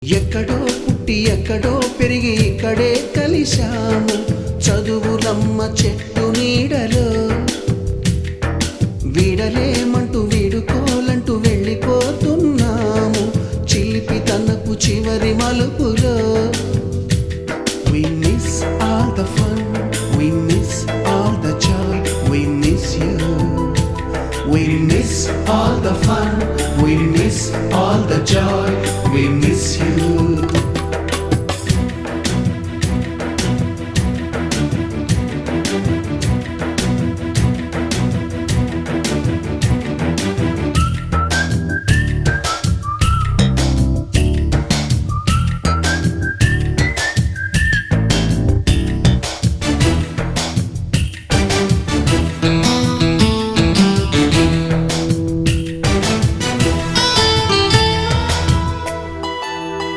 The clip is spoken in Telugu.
ఎక్కడో పుట్టి ఎక్కడో పెరిగి ఇక్కడే కలిశాము చదువులమ్మ చెట్టు నీడలో వీడలేమంటూ వీడుకోలంటూ వెళ్ళిపోతున్నాము చిలిపి తనపు చివరి మలుపులో. We miss all the fun, we miss all the joy, we miss you. We miss all the fun, we miss all the joy.